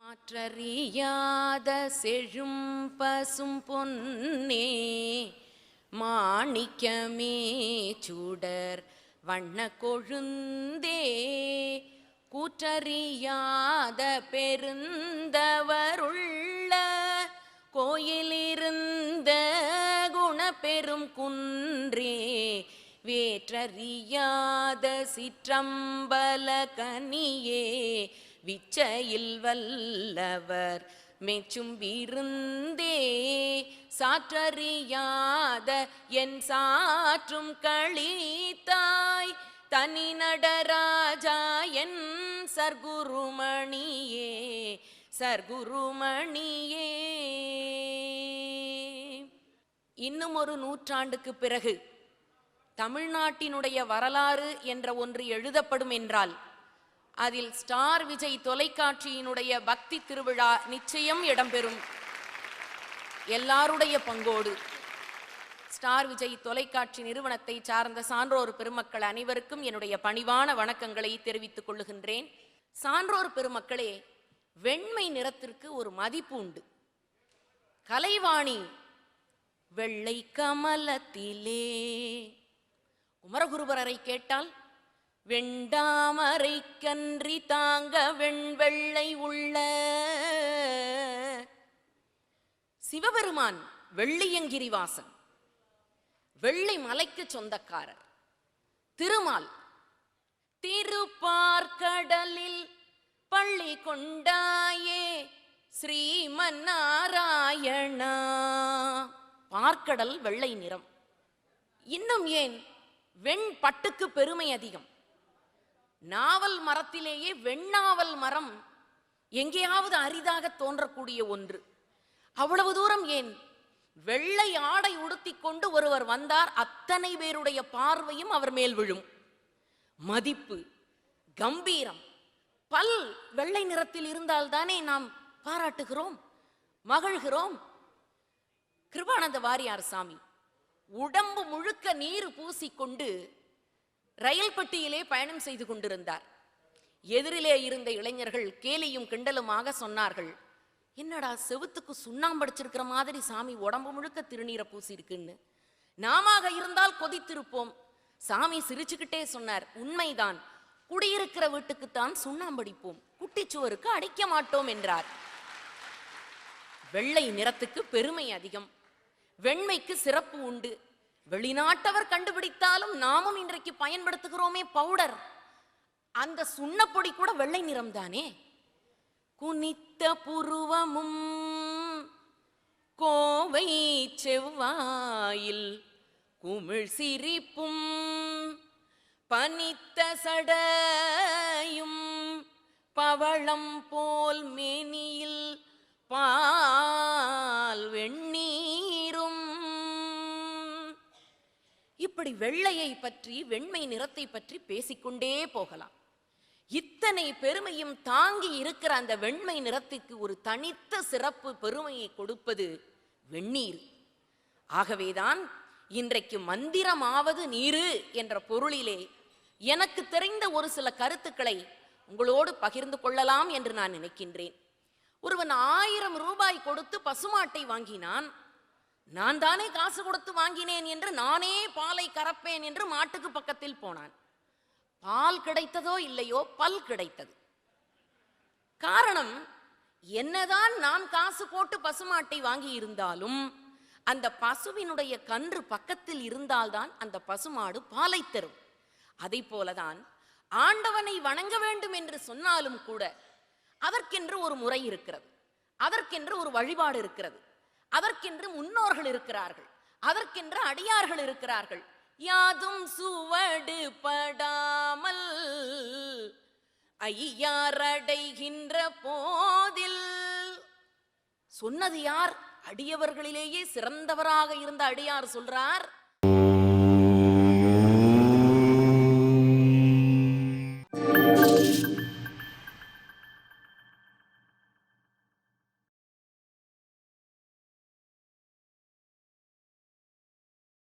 மாற்றறியாத செழும் பசும் பொன்னே மாணிக்கமே சூடர் வண்ண கொழுந்தே கூற்றறியாத பெருந்தவருள்ள கோயிலிருந்த குணப்பெரும் குன்றே வேற்றறியாத சிற்றம்பல கனியே விச்சையில் வல்லவர் மெச்சும் விருந்தே சாற்றறியாத என் சாற்றும் களித்தாய் தனி நடராஜா என் சர்க்குருமணியே சர்க்குருமணியே. இன்னும் ஒரு நூற்றாண்டுக்கு பிறகு தமிழ்நாட்டினுடைய வரலாறு என்ற ஒன்று எழுதப்படும் என்றால் அதில் ஸ்டார் விஜய் தொலைக்காட்சியினுடைய பக்தி திருவிழா நிச்சயம் இடம்பெறும். எல்லாருடைய பங்கோடு ஸ்டார் விஜய் தொலைக்காட்சி நிறுவனத்தை சார்ந்த சான்றோர் பெருமக்கள் அனைவருக்கும் என்னுடைய பணிவான வணக்கங்களை தெரிவித்துக் கொள்ளுகின்றேன். சான்றோர் பெருமக்களே, வெண்மை நிறத்திற்கு ஒரு மதிப்பு உண்டு. கலைவாணி வெள்ளை கமலத்திலே குமரகுருபரரை கேட்டால் வெண்டாமரை கன்றி தாங்க வெண்வெள்ளை உள்ள சிவபெருமான் வெள்ளியங்கிரிவாசன், வெள்ளை மலைக்கு சொந்தக்காரர். திருமால் திருப்பார்கடலில் பள்ளி கொண்டாயே ஸ்ரீமன்னாராயணா. பார்க்கடல் வெள்ளை நிறம். இன்னும் ஏன் வெண் பட்டுக்கு பெருமை அதிகம். நாவல் மரத்திலேயே வெண்ணாவல் மரம் எங்கேயாவது அரிதாக தோன்றக்கூடிய ஒன்று. அவ்வளவு தூரம் ஏன் வெள்ளை ஆடை உடுத்தி கொண்டு ஒருவர் வந்தார், அத்தனை பேருடைய பார்வையும் அவர் மேல் விழும். மதிப்பு, கம்பீரம். பல் வெள்ளை நிறத்தில் இருந்தால் தானே நாம் பாராட்டுகிறோம், மகிழ்கிறோம். கிருபானந்த வாரியார் சாமி உடம்பு முழுக்க நீர் பூசிக்கொண்டு ரயில் பெட்டியிலே பயணம் செய்து கொண்டிருந்தார். எதிரிலே இருந்த இளைஞர்கள் கேலியும் கிண்டலுமாக சொன்னார்கள், என்னடா செவுத்துக்கு சுண்ணாம்படிச்சிருக்கிற மாதிரி சாமி உடம்பு முழுக்க திருநீரை பூசி இருக்குன்னு. நாம இருந்தால் கொதித்திருப்போம். சாமி சிரிச்சுக்கிட்டே சொன்னார், உண்மைதான், குடியிருக்கிற வீட்டுக்குத்தான் சுண்ணாம்படிப்போம், குட்டிச்சுவருக்கு அடிக்க மாட்டோம் என்றார். வெள்ளை நிறத்துக்கு பெருமை அதிகம், வெண்மைக்கு சிறப்பு உண்டு. வெளிநாட்டவர் கண்டுபிடித்தாலும் நாமும் இன்றைக்கு பயன்படுத்துகிறோமே பவுடர், அந்த சுண்ணப்பொடி கூட வெள்ளை நிறம் தானே. குனித்த புருவமும் கோவை செவ்வாயில் குமிழ் சிரிப்பும் பனித்த சடையும் பவளம் போல் மேனியில் பால் வெண்ணீரும். இப்படி வெள்ளையை பற்றி, வெண்மை நிறத்தை பற்றி பேசிக்கொண்டே போகலாம். இத்தனை பெருமையும் தாங்கி இருக்கிற அந்த வெண்மை நிறத்துக்கு ஒரு தனித்த சிறப்பு பெருமையை கொடுப்பது வெந்நீர். ஆகவேதான் இன்றைக்கு மந்திரமாவது நீரு என்ற பொருளிலே எனக்கு தெரிந்த ஒரு சில கருத்துக்களை உங்களோடு பகிர்ந்து கொள்ளலாம் என்று நான் நினைக்கின்றேன். ஒருவன் 1000 ரூபாய் கொடுத்து பசுமாட்டை வாங்கினான். நான் தானே காசு கொடுத்து வாங்கினேன் என்று நானே பாலை கறப்பேன் என்று மாட்டுக்கு பக்கத்தில் போனான். பால் கிடைத்ததோ இல்லையோ, பல் கிடைத்தது. காரணம், என்னதான் நான் காசு போட்டு பசுமாட்டை வாங்கி இருந்தாலும் அந்த பசுவினுடைய கன்று பக்கத்தில் இருந்தால்தான் அந்த பசுமாடு பாலை தரும். அதை போலதான் ஆண்டவனை வணங்க வேண்டும் என்று சொன்னாலும் கூட அதற்கென்று ஒரு முறை இருக்கிறது, அதற்கென்று ஒரு வழிபாடு இருக்கிறது, அதற்கென்று முன்னோர்கள் இருக்கிறார்கள், அதற்கென்று அடியார்கள் இருக்கிறார்கள். யாதும் சுவடு படாமல் ஐயாரடைகின்ற போதில். சொன்னது யார்? அடியவர்களிலேயே சிறந்தவராக இருந்த அடியார் சொல்றார்,